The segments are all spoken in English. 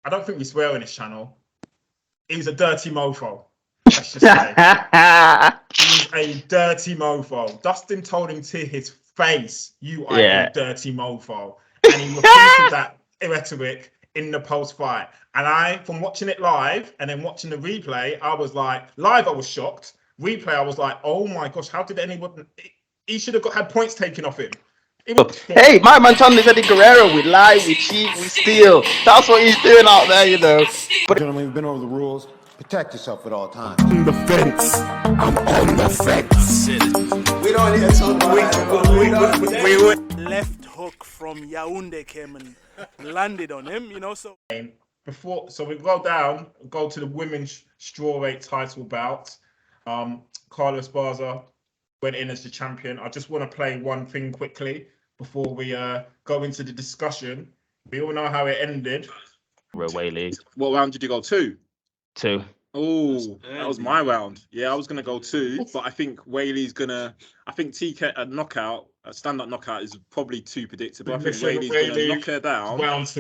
I don't think we swear on this channel. He's a dirty mofo. Let's just say. He's a dirty mofo. Dustin told him to his face, "You are a dirty mofo," and he repeated that rhetoric in the post-fight. And from watching it live and then watching the replay, I was like, live, I was shocked. Replay, I was like, oh my gosh, how did anyone? He should have had points taken off him. Hey, my man Chandler said Guerrero, we lie, we cheat, we steal. That's what he's doing out there, you know. But gentlemen, we've been over the rules. Protect yourself at all times. On the fence. I'm on the fence. We don't need to talk about we left hook from Yaoundé came and landed on him, you know. So we go to the women's strawweight title bout. Carla Esparza went in as the champion. I just want to play one thing quickly before we go into the discussion. We all know how it ended. Weili. What round did you go? 2? 2. Oh, that was my round. Yeah, I was gonna go 2, but I think Weili's gonna. I think TK a stand-up knockout is probably too predictable. I think Weili's gonna knock her down,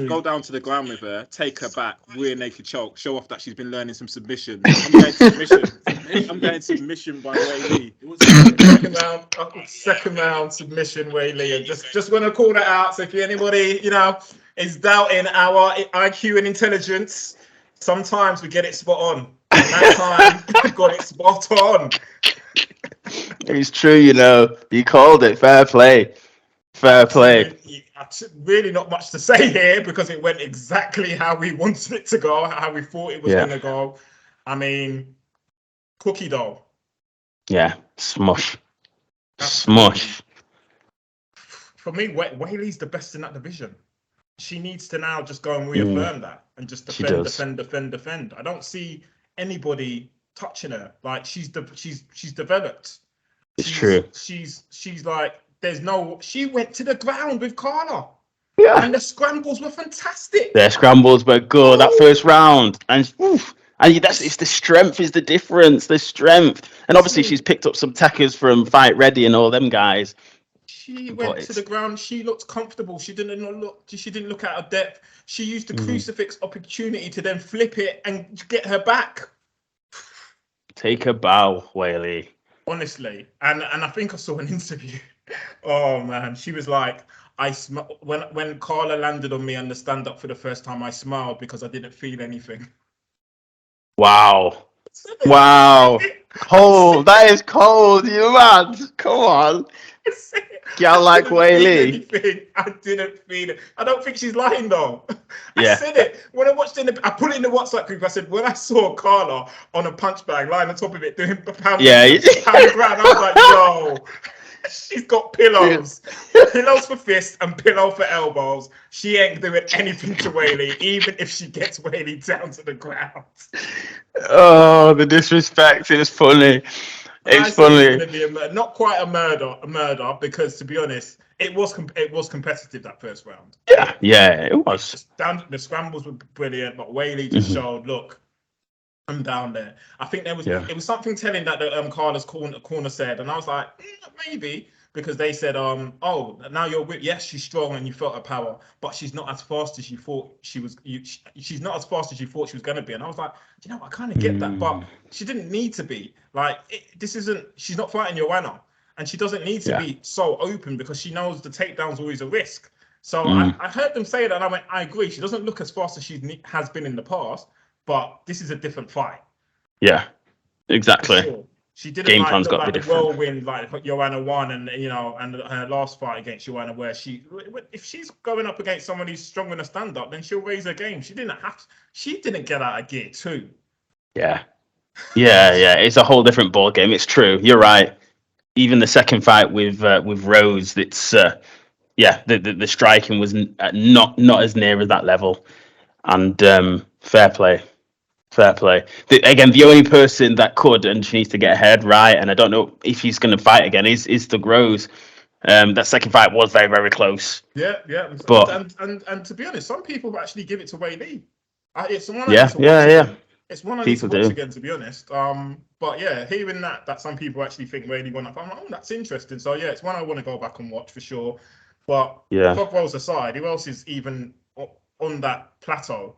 go down to the ground with her, take her back, rear naked choke, show off that she's been learning some submission. I'm going submission. I'm going submission by Weili. Second round submission, Weili, and just want to call that out. So if anybody is doubting our IQ and intelligence, sometimes we get it spot on. And that time, we got it spot on. It's true, you called it. Fair play. Really not much to say here because it went exactly how we wanted it to go, how we thought it was going to go. I mean, cookie dough. Yeah, smush. For me, Weili's the best in that division. She needs to now just go and reaffirm that and just defend. I don't see anybody touching her. Like she's developed. It's true. She's like she went to the ground with Carla. Yeah. And the scrambles were fantastic. Their scrambles were good that first round. And it's the strength is the difference. The strength. And obviously she's picked up some tackers from Fight Ready and all them guys. She went to the ground. She looked comfortable. She didn't look out of depth. She used the crucifix opportunity to then flip it and get her back. Take a bow, Weili. Honestly, and I think I saw an interview. Oh man, she was like, when Carla landed on me on the stand up for the first time, I smiled because I didn't feel anything. Wow. Cold. That is cold, you man. Come on. Girl like Weili. I didn't feel it. I don't think she's lying though. Yeah. I said it when I watched it. I put it in the WhatsApp group. I said when I saw Carla on a punch bag lying on top of it doing pound ground, I was like, yo, she's got pillows, pillows for fists and pillow for elbows. She ain't doing anything to Weili, even if she gets Weili down to the ground. Oh, the disrespect is funny. It's funny. It's going to be not quite a murder, because to be honest, it was competitive that first round. Yeah, it was. The scrambles were brilliant, but Weili just showed, look, I'm down there. I think it was something telling that the Carla's corner said, and I was like, maybe, because they said, oh, now you're with, yes, she's strong and you felt her power, but she's not as fast as you thought she was. She's not as fast as you thought she was going to be. And I was like, I kind of get that, but she didn't need to be. Like, she's not fighting Joanna, and she doesn't need to be so open because she knows the takedown's always a risk. So I heard them say that, and I went, I agree. She doesn't look as fast as she has been in the past, but this is a different fight. Yeah, exactly. Sure. She didn't Game plan's got to be the different. whirlwind like Joanna won, and and her last fight against Joanna, where if she's going up against someone who's strong in a stand up, then she'll raise her game. She didn't get out of gear too. Yeah. It's a whole different ball game. It's true. You're right. Even the second fight with Rose, it's the striking was not as near as that level, and fair play. Again, the only person that could, and she needs to get her head right, and I don't know if he's going to fight again, is the Rose. That second fight was very, very close. Yeah. But and to be honest, some people actually give it to Weili. It's one. It's one I need to watch again, to be honest. But yeah, hearing that some people actually think Weili won up, I'm like, oh, that's interesting. So yeah, it's one I want to go back and watch for sure. But Top Rolls aside, who else is even on that plateau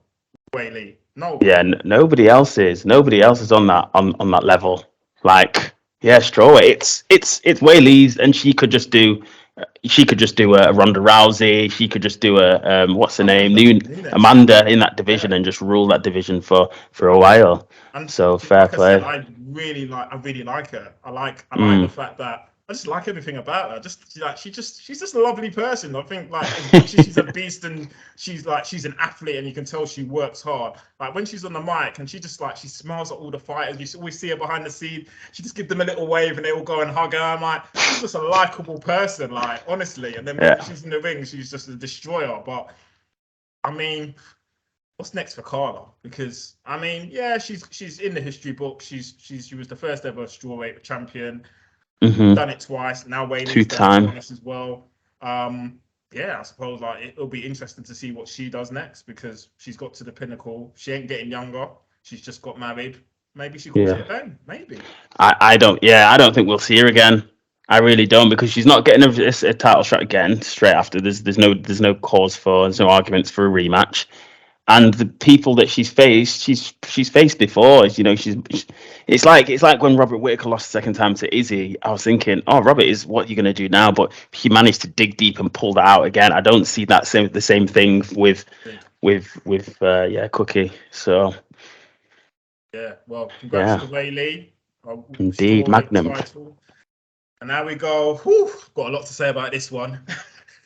Weili. No. Yeah, nobody else is. Nobody else is on that level. Like, yeah, strawweight. It's Weili's, and she could just do a Ronda Rousey. She could just do a what's her name, Amanda in that division, and just rule that division for a while. And so fair play. I really like her. I like the fact that I just like everything about her. She's just a lovely person. I think like as much as she's a beast and she's an athlete and you can tell she works hard. Like when she's on the mic and she smiles at all the fighters. You always see her behind the scene. She just gives them a little wave and they all go and hug her. I'm like, she's just a likable person, like honestly. And then when she's in the ring, she's just a destroyer. But I mean, what's next for Carla? Because I mean, yeah, she's in the history book. She was the first ever strawweight champion. Done it twice. Now Weili's 2-time as well. Yeah, I suppose like it'll be interesting to see what she does next because she's got to the pinnacle. She ain't getting younger. She's just got married. Maybe she calls it a day. Maybe. I don't think we'll see her again. I really don't, because she's not getting a title shot again straight after. There's no cause for, there's no arguments for a rematch. And the people that she's faced before, you know, it's like when Robert Whittaker lost the second time to Izzy. I was thinking, oh, Robert, is what you're going to do now? But he managed to dig deep and pull that out again. I don't see the same thing with Cookie. So yeah, well, congrats to Weili. Indeed, Magnum. Title. And now we go. Got a lot to say about this one.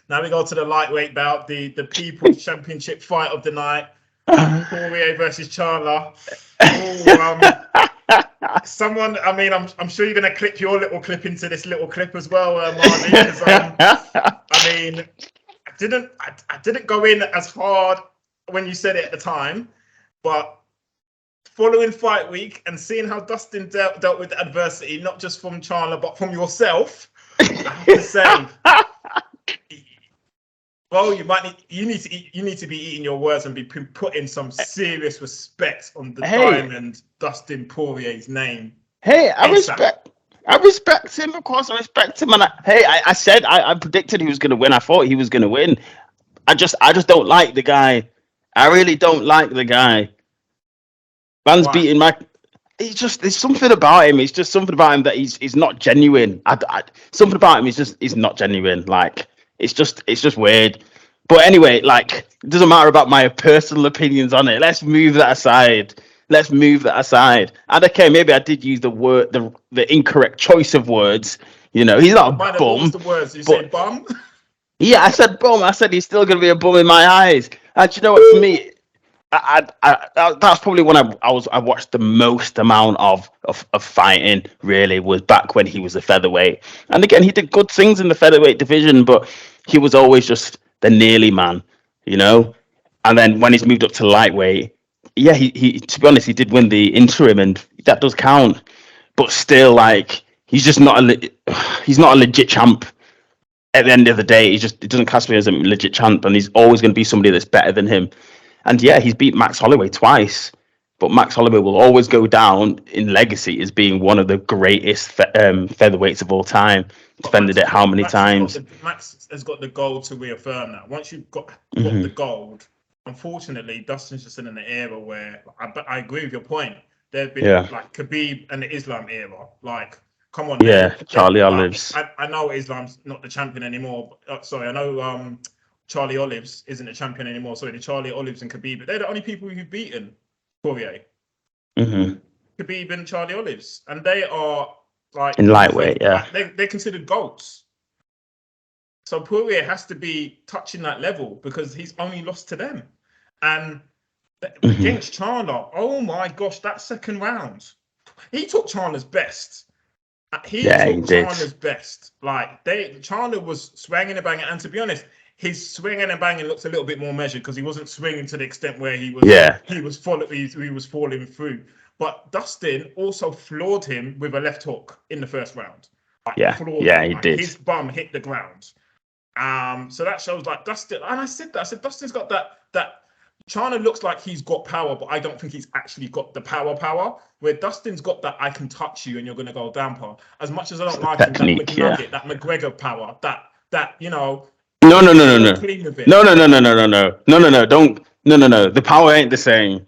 Now we go to the lightweight bout, the People's Championship fight of the night. Poirier versus Chandler. Someone, I mean, I'm sure you're going to clip your little clip into this little clip as well, Marty. Because, I mean, I didn't go in as hard when you said it at the time, but following fight week and seeing how Dustin dealt with adversity, not just from Chandler but from yourself, I have to say. Well, you need to be eating your words and be putting some serious respect on the diamond Dustin Poirier's name. Hey, I respect him. Of course, I respect him. And I said I predicted he was going to win. I thought he was going to win. I just don't like the guy. I really don't like the guy. Man's beating my. There's something about him. It's just something about him that he's not genuine. Something about him is not genuine. Like. It's just weird. But anyway, like, it doesn't matter about my personal opinions on it. Let's move that aside. And okay, maybe I did use the incorrect choice of words. You know, he's not a bum. What was the words? You said bum? Yeah, I said bum. I said he's still going to be a bum in my eyes. And you know what, for me, that's probably when I watched the most amount of fighting, really, was back when he was a featherweight. And again, he did good things in the featherweight division, but he was always just the nearly man, you know. And then when he's moved up to lightweight, yeah, he to be honest, he did win the interim, and that does count. But still, like, he's just not a legit champ. At the end of the day, it doesn't class me as a legit champ, and he's always going to be somebody that's better than him. And yeah, he's beat Max Holloway twice, but Max Holloway will always go down in legacy as being one of the greatest featherweights of all time. Defended it how many times? Max has got the gold to reaffirm that. Once you've got the gold, unfortunately, Dustin's just in an era where I agree with your point. There's been like Khabib and the Islam era. Like, come on. Yeah, Charlie Olives. I know Islam's not the champion anymore. I know Charlie Olives isn't a champion anymore. Sorry, the Charlie Olives and Khabib, but they're the only people who've beaten Poirier. Khabib and Charlie Olives, and they are like in lightweight. Yeah, they're considered GOATs. So Poirier has to be touching that level because he's only lost to them. And against Chandler, oh my gosh, that second round, he took Chandler's best. He took Chandler's best. Like Chandler was swinging and banging, and to be honest, his swinging and banging looks a little bit more measured because he wasn't swinging to the extent where he was falling through. But Dustin also floored him with a left hook in the first round. He did. His bum hit the ground. So that shows like Dustin, and I said Dustin's got that Chandler looks like he's got power, but I don't think he's actually got the power. Where Dustin's got that I can touch you and you're going to go down power. As much as I don't like technique, him, that McGregor power, that you know. No. No. The power ain't the same.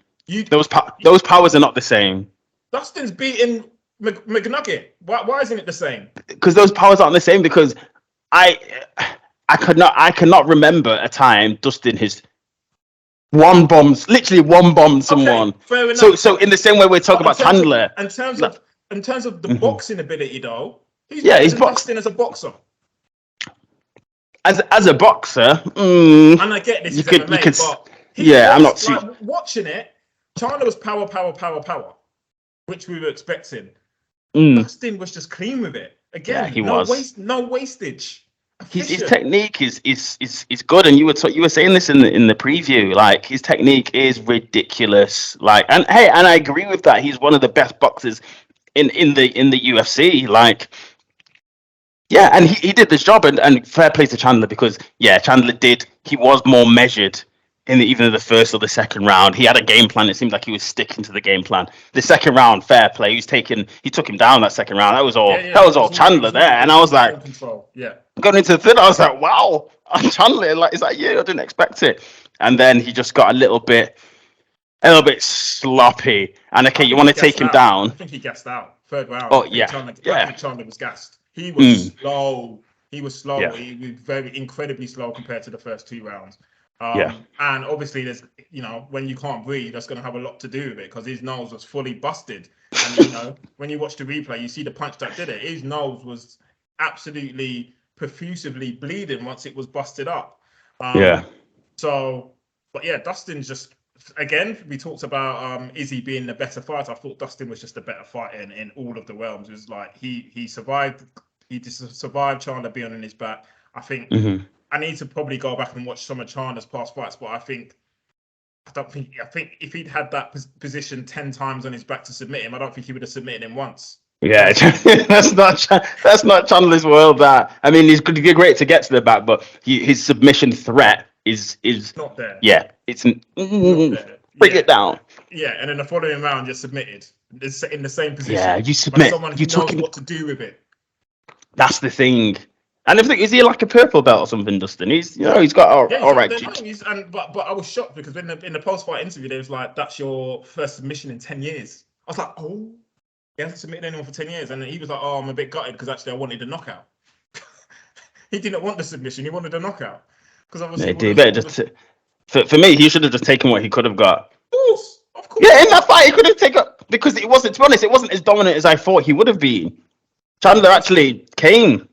Those powers are not the same. Dustin's beating McNugget. Why isn't it the same? Because those powers aren't the same. Because I cannot remember a time Dustin has literally one bomb someone. Okay, fair enough. So in the same way we're talking about Chandler. In terms of the boxing ability, though, he's Dustin as a boxer. As a boxer, and I get this is MMA, but I'm not too like, watching it. Chandler was power, which we were expecting. Dustin was just clean with it. Again, no wastage. His technique is good, and you were saying this in the preview. Like, his technique is ridiculous. Like, and I agree with that. He's one of the best boxers in the UFC. Like, yeah, and he did this job, and fair play to Chandler, because Chandler he was more measured in either the first or the second round. He had a game plan. It seemed like he was sticking to the game plan. The second round, fair play. He took him down that second round. That was all Chandler there. And I was like, going into the third, I was like, wow, Chandler, like, is that you? I didn't expect it. And then he just got a little bit sloppy. And okay, you want to take him down? I think he gassed out third round. Oh yeah, I think Chandler was gassed. He was slow. He was slow. Yeah. He was very incredibly slow compared to the first 2 rounds. And obviously, there's when you can't breathe, that's going to have a lot to do with it, because his nose was fully busted. And when you watch the replay, you see the punch that did it. His nose was absolutely profusively bleeding once it was busted up. So, but yeah, Dustin's just, again, we talked about Izzy being the better fighter. I thought Dustin was just a better fighter in all of the realms. It was like he survived. He just survived Chandler being on his back. I think I need to probably go back and watch some of Chandler's past fights, but I think if he'd had that position 10 times on his back to submit him, I don't think he would have submitted him once. Yeah, that's not Chandler's world. That, I mean, he's great to get to the back, but his submission threat is not there. Yeah, it's not there. Break it down. Yeah, and in the following round, you're submitted. It's in the same position. Yeah, you submit. Someone who knows what to do with it. That's the thing. And I think, is he like a purple belt or something, Dustin? He's got all right. But I was shocked, because in the post-fight interview, they was like, "That's your first submission in 10 years." I was like, "Oh, he hasn't submitted anyone for 10 years," and he was like, "Oh, I'm a bit gutted because actually I wanted a knockout." He didn't want the submission; he wanted a knockout. Because obviously, for me, he should have just taken what he could have got. Of course. Yeah, in that fight, he could have taken, because it wasn't. To be honest, it wasn't as dominant as I thought he would have been. Chandler actually came.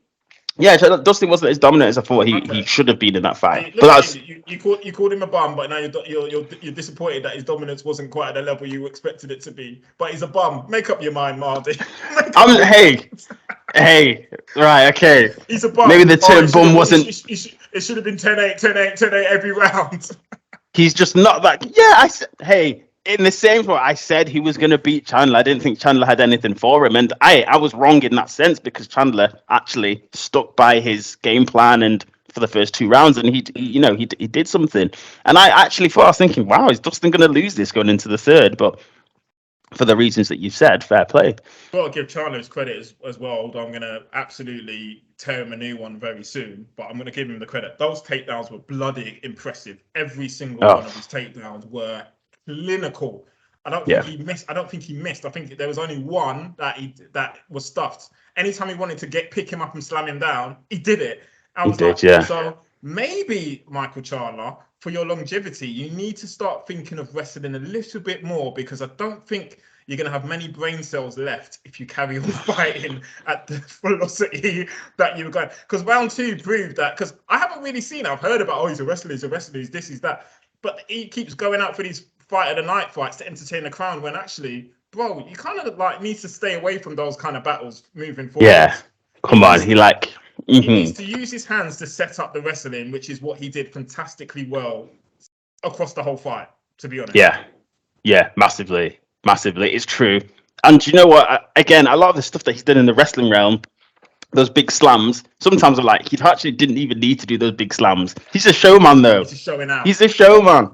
Yeah, Dustin wasn't as dominant as I thought he should have been in that fight. But that's you called him a bum, but now you're disappointed that his dominance wasn't quite at the level you expected it to be. But he's a bum. Make up your mind, Mardy. Hey, right, okay. He's a bum. Maybe the term bum wasn't. It should have been 10-8, 10-8, 10-8 every round. He's just not that. Yeah, in the same way, I said he was going to beat Chandler. I didn't think Chandler had anything for him, and I was wrong in that sense, because Chandler actually stuck by his game plan and for the first 2 rounds, and he did something. And I actually thought, I was thinking, wow, is Dustin going to lose this going into the third? But for the reasons that you said, fair play. Well, I'll give Chandler his credit as well. Although I'm going to absolutely tear him a new one very soon, but I'm going to give him the credit. Those takedowns were bloody impressive. Every single one of his takedowns were clinical. I don't think he missed. I think there was only one that was stuffed. Anytime he wanted to pick him up and slam him down, he did it. So maybe, Michael Chandler, for your longevity, you need to start thinking of wrestling a little bit more, because I don't think you're going to have many brain cells left if you carry on fighting at the velocity that you were going. Because round 2 proved that, because I haven't really seen it. I've heard about, he's a wrestler, he's this, he's that. But he keeps going out for these fight of the night fights to entertain the crowd, when actually, bro, you kind of like need to stay away from those kind of battles moving forward. Yeah, come on, he needs to use his hands to set up the wrestling, which is what he did fantastically well across the whole fight, to be honest. Yeah, massively. It's true. And you know what? Again, a lot of the stuff that he's done in the wrestling realm, those big slams, sometimes I'm like, he actually didn't even need to do those big slams. He's a showman, though. He's just showing out. He's a showman.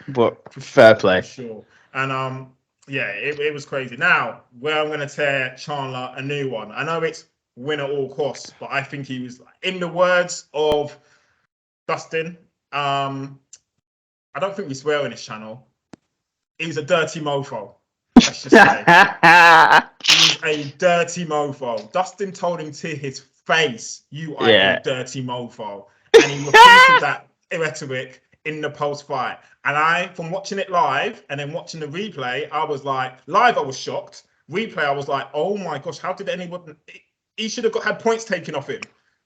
But fair play. For sure. And it was crazy. Now, where I'm going to tear Chandler a new one. I know it's win at all costs, but I think he was, in the words of Dustin, I I don't think we swear on this channel. He's a dirty mofo. Let's just say. He's a dirty mofo. Dustin told him to his face, "You are a dirty mofo," and he repeated that rhetoric in the post-fight. And I, from watching it live and then watching the replay, I was like, live, I was shocked. Replay, I was like, oh my gosh, how did anyone? He should have had points taken off him.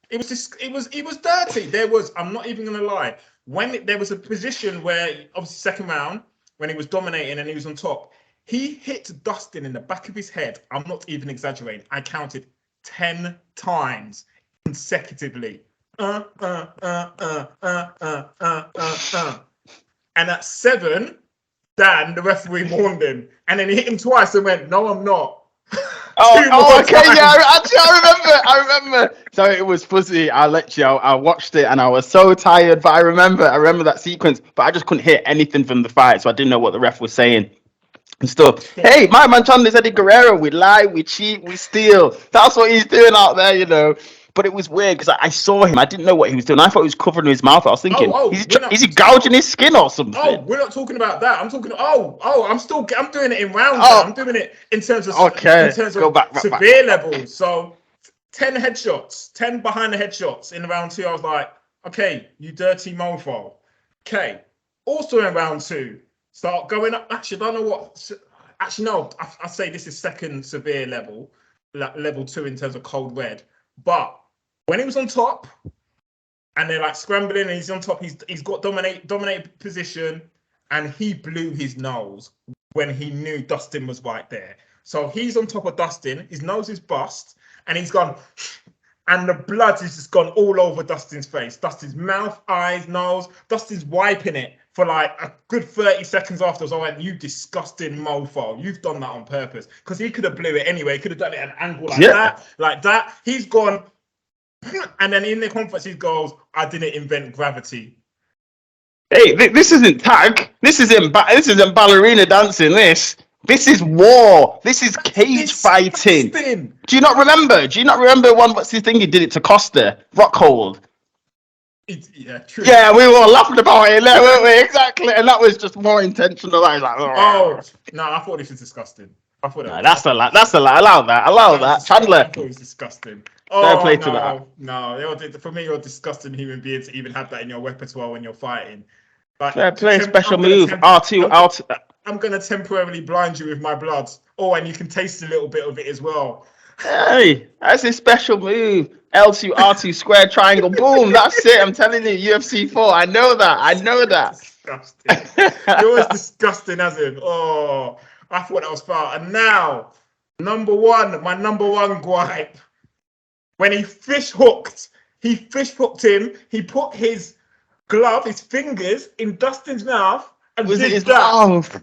It was just, it was dirty. There was, I'm not even gonna lie, when there was a position where, obviously second round, when he was dominating and he was on top, he hit Dustin in the back of his head. I'm not even exaggerating. I counted 10 times consecutively. And at 7, Dan, the referee, warned him, and then he hit him twice and went, "No, I'm not." Okay, yeah, actually, I remember. So it was fuzzy. I watched it and I was so tired, but I remember that sequence, but I just couldn't hear anything from the fight, so I didn't know what the ref was saying and stuff. Hey, my man Chandler's Eddie Guerrero. We lie, we cheat, we steal. That's what he's doing out there, you know. But it was weird because I saw him. I didn't know what he was doing. I thought he was covering his mouth. I was thinking, is he gouging his skin or something? Oh, we're not talking about that. I'm talking. I'm doing it in rounds. I'm doing it in terms of severe levels. So 10 headshots, 10 behind the headshots in round 2. I was like, okay, you dirty mofo. Okay. Also in round 2, start going up. Actually, I don't know what. Actually, no. I say this is second severe level, level 2 in terms of cold red, but when he was on top and they're like scrambling and he's on top, he's got dominate position, and he blew his nose when he knew Dustin was right there. So he's on top of Dustin, his nose is bust, and he's gone, and the blood has just gone all over Dustin's face. Dustin's mouth, eyes, nose. Dustin's wiping it for like a good 30 seconds afterwards. I went, "You disgusting mofo. You've done that on purpose." Because he could have blew it anyway. He could have done it at an angle like that. He's gone. And then in the conference, he goes, "I didn't invent gravity." Hey, this isn't tag. This isn't ballerina dancing. This is war. This is cage fighting. Do you not remember one? What's his thing? He did it to Costa. Rockhold. Yeah, true. Yeah, we were all laughing about it, weren't we? Exactly. And that was just more intentional. I was like, oh no, I thought this was disgusting. I thought that's a lie. Allow that. Chandler. I thought it was disgusting. Fair play to that. No, for me, you're a disgusting human being to even have that in your repertoire when you're fighting. Like, fair play, special move. R2. I'm gonna temporarily blind you with my blood. Oh, and you can taste a little bit of it as well. Hey, that's a special move. L2, R2, square triangle, boom. That's it. I'm telling you, UFC 4. I know that. Disgusting. You're as disgusting as him. Oh, I thought that was foul. And now, my number one gripe. When he fish hooked him. He put his glove, his fingers in Dustin's mouth and did that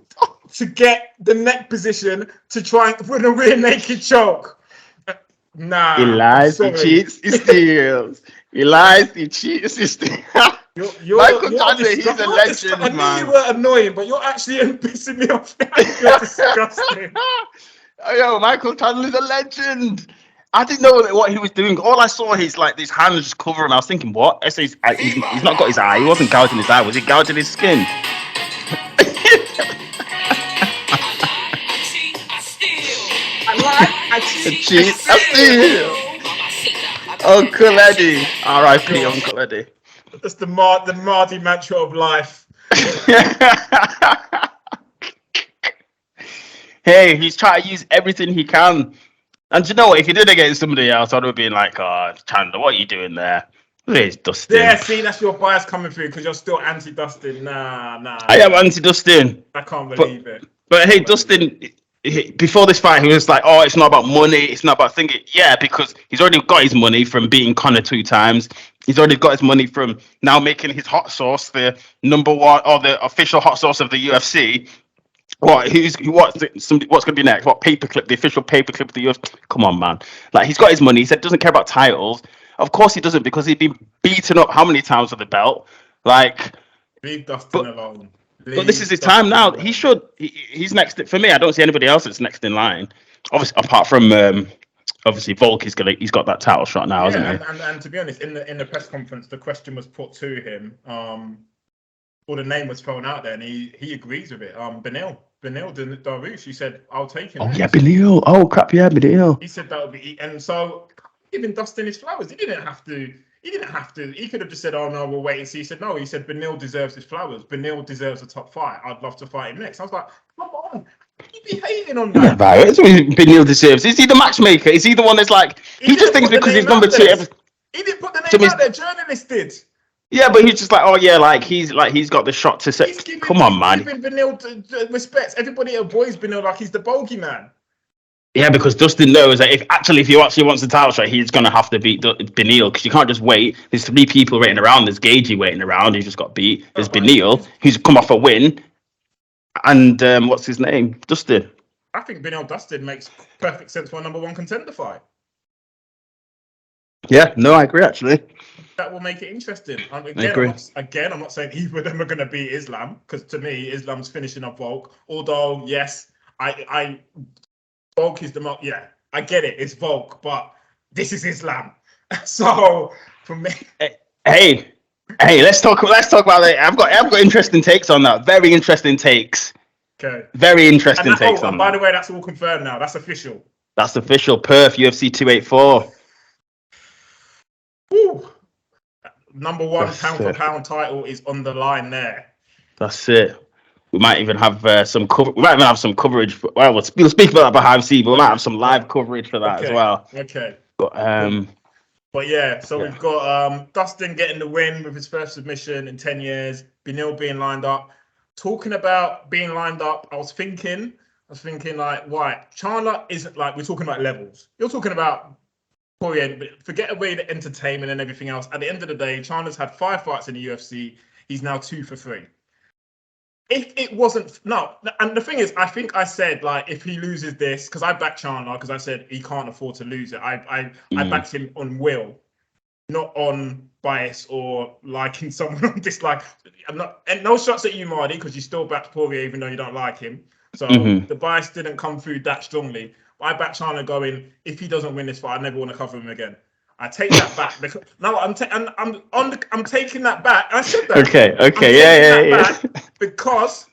to get the neck position to try and win a rear naked choke. Nah. He lies, he cheats, he steals. He lies, he cheats, he steals. Michael Chandler, he's a legend, man. I knew you were annoying, but you're actually pissing me off. You're disgusting. Yo, Michael Chandler's a legend. I didn't know what he was doing. All I saw is like these hands just covering. I was thinking, what? He's not got his eye. He wasn't gouging his eye. Was he gouging his skin? I steal. Uncle Eddie. R.I.P. Uncle Eddie. That's the Mardi mantra of life. Hey, he's trying to use everything he can. And you know what? If he did it against somebody else, I'd have been like, "Oh, Chandler, what are you doing there?" Where's Dustin? Yeah, see, that's your bias coming through because you're still anti-Dustin. Nah. I am anti-Dustin. I can't believe it. But hey, Dustin, before this fight, he was like, "Oh, it's not about money. It's not about thinking." Yeah, because he's already got his money from beating Conor 2 times. He's already got his money from now making his hot sauce the number 1 or the official hot sauce of the UFC. What's going to be next? What paperclip? The official paperclip of the UFC? Come on, man! Like, he's got his money. He said doesn't care about titles. Of course he doesn't, because he'd been beaten up how many times with the belt? Like, leave Dustin alone. But this is his time now. He should. He's next for me. I don't see anybody else that's next in line. Obviously, apart from obviously Volk, he's got that title shot now, hasn't he? And to be honest, in the press conference, the question was put to him. the name was thrown out there, and he agrees with it. Beneil Dariush, he said, "I'll take him." Oh yeah, Beneil. Oh crap, yeah, Beneil. He said that would be, and so giving Dustin his flowers. He didn't have to. He could have just said, "Oh no, we'll wait and see." He said, "No." He said, "Beneil deserves his flowers. Beneil deserves a top fight. I'd love to fight him next." I was like, "Come on, you be hating on that." Yeah, right. That's what Beneil deserves. Is he the matchmaker? Is he the one that's like? He just thinks because he's number 2. He didn't put the name out there. Journalist did. Yeah, but he's just like, oh yeah, he's got the shot to say. Come on, man. He's giving Beneil respects. Everybody avoids Beneil like he's the bogeyman. Yeah, because Dustin knows that if he actually wants the title shot, he's going to have to beat Beneil, because you can't just wait. There's 3 people waiting around. There's Gagey waiting around, who just got beat. There's Beneil, who's come off a win. And what's his name? Dustin. I think Beneil Dustin makes perfect sense for a number 1 contender fight. Yeah, no, I agree, actually. That will make it interesting. I agree. I'm not saying either of them are going to beat Islam, because to me, Islam's finishing up Volk. Although, yes, Volk is the most. Yeah, I get it. It's Volk, but this is Islam. So for me, hey, let's talk about it. I've got interesting takes on that. Very interesting takes. Okay. Very interesting takes on that. By the way, that's all confirmed now. That's official. That's official. Perth UFC 284. Woo. Number 1 pound for pound title is on the line there. That's it. We might even have some cover. We might even have some coverage. Well, we'll speak about that behind the but we might have some live coverage for that as well. Okay. But yeah, so we've got Dustin getting the win with his first submission in 10 years. Beneil being lined up. Talking about being lined up, I was thinking like, why? Chandler isn't like, we're talking about levels. You're talking about Poirier, but forget away the entertainment and everything else. At the end of the day, Chandler's had 5 fights in the UFC. He's now 2 for 3. If it wasn't and the thing is, I think I said, like, if he loses this, because I backed Chandler, because I said he can't afford to lose it. I backed him on will, not on bias or liking someone on dislike. And no shots at you, Marty, because you still backed Poirier even though you don't like him. So the bias didn't come through that strongly. I backed Chandler going, if he doesn't win this fight, I never want to cover him again. I take that back because I'm taking that back. I said that. Okay, yeah. Because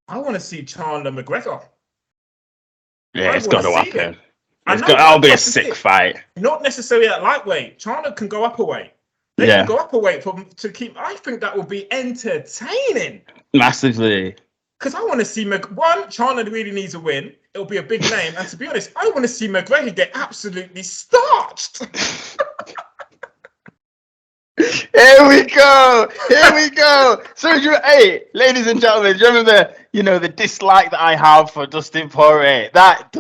I want to see Chandler McGregor. Yeah, it's got to happen. That'll be a sick fight. Not necessarily at lightweight. Chandler can go up a weight. They can go up a weight to keep. I think that will be entertaining. Massively. Because I want to see Chandler really needs a win. It'll be a big name, and to be honest, I want to see McGregor get absolutely starched. Here we go. So, hey, ladies and gentlemen, do you remember the dislike that I have for Dustin Poirier? That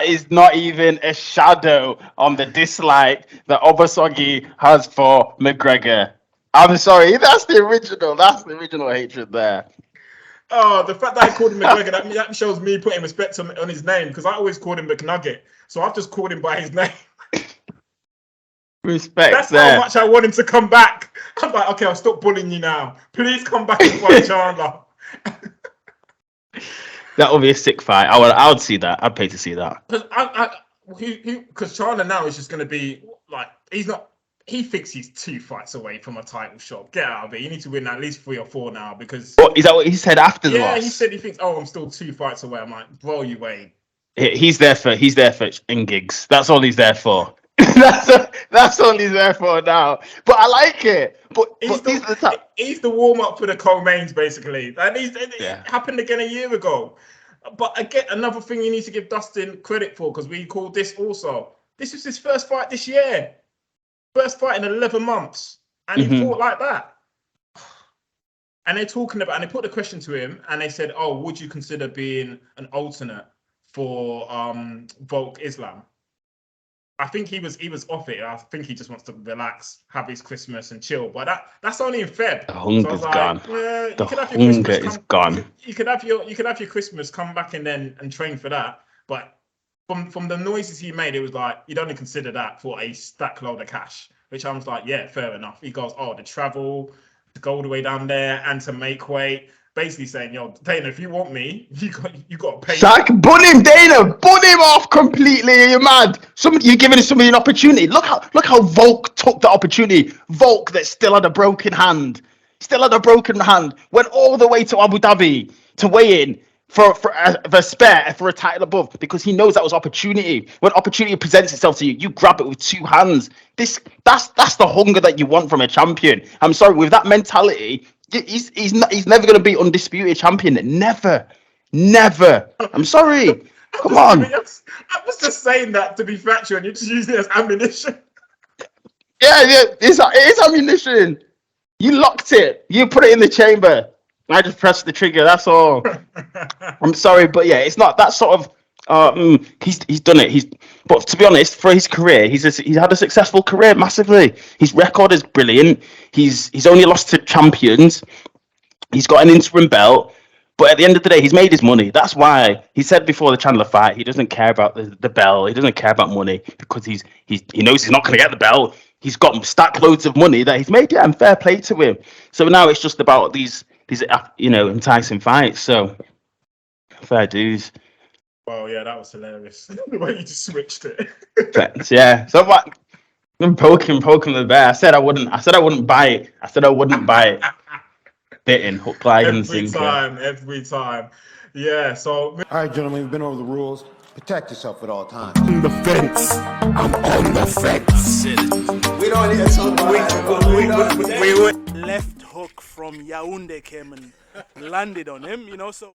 is not even a shadow on the dislike that Obasogi has for McGregor. I'm sorry, that's the original hatred there. Oh, the fact that I called him McGregor, that shows me putting respect on his name, because I always called him McNugget. So I've just called him by his name. Respect. That's how much I want him to come back. I'm like, okay, I'll stop bullying you now. Please come back and fight Chandler. That would be a sick fight. I would see that. I'd pay to see that. Because Chandler now is just going to be like, he thinks he's 2 fights away from a title shot. Get out of it. You need to win at least 3 or 4 now, because... Is that what he said after the loss? Yeah, he said he thinks, I'm still 2 fights away. I'm like, bro, you wait. He's there for in gigs. That's all he's there for. That's all he's there for now. But I like it. But he's the warm-up for the co-mains, basically. And it happened again a year ago. But again, another thing you need to give Dustin credit for, because we called this also. This was his first fight this year. First fight in 11 months, and he fought like that. And they're talking about, and they put the question to him, and they said, would you consider being an alternate for Volk Islam? I think he was off it. I think he just wants to relax, have his Christmas and chill. But that's only in Feb. The hunger's gone. The hunger is gone. You could have your Christmas, come back and train for that. But from the noises he made, it was like, you'd only consider that for a stack load of cash, which I was like, yeah, fair enough. He goes, the travel, to go all the way down there and to make weight. Basically saying, Dana, if you want me, you got to pay. Zach, bun him, Dana. Bun him off completely. You're mad. You're giving somebody an opportunity. Look how Volk took the opportunity. Volk that still had a broken hand. Still had a broken hand. Went all the way to Abu Dhabi to weigh in for a spare for a title above because he knows that was opportunity. When opportunity presents itself to you, you grab it with two hands. That's the hunger that you want from a champion. I'm sorry, with that mentality, he's never going to be undisputed champion. Never. I'm sorry. Come on. I was just saying that to be factual, and you're just using it as ammunition. Yeah, it is ammunition. You locked it. You put it in the chamber. I just pressed the trigger. That's all. I'm sorry, but yeah, it's not that sort of. He's done it. But to be honest, for his career, he's had a successful career massively. His record is brilliant. He's only lost to champions. He's got an interim belt. But at the end of the day, he's made his money. That's why he said before the Chandler fight, he doesn't care about the belt. He doesn't care about money because he knows he's not going to get the belt. He's got stack loads of money that he's made. Yeah, and fair play to him. So now it's just about these enticing fights. So fair dues. Well, yeah, that was hilarious. The way you just switched it. Yeah. So what? I'm poking the bear. I said I wouldn't buy it. Bitten, hook, line, and sinker. Every time. Yeah, so... All right, gentlemen, we've been over the rules. Protect yourself at all times. On the fence. I'm on the fence. We don't need to talk about Left hook from Yaoundé came and landed on him, so...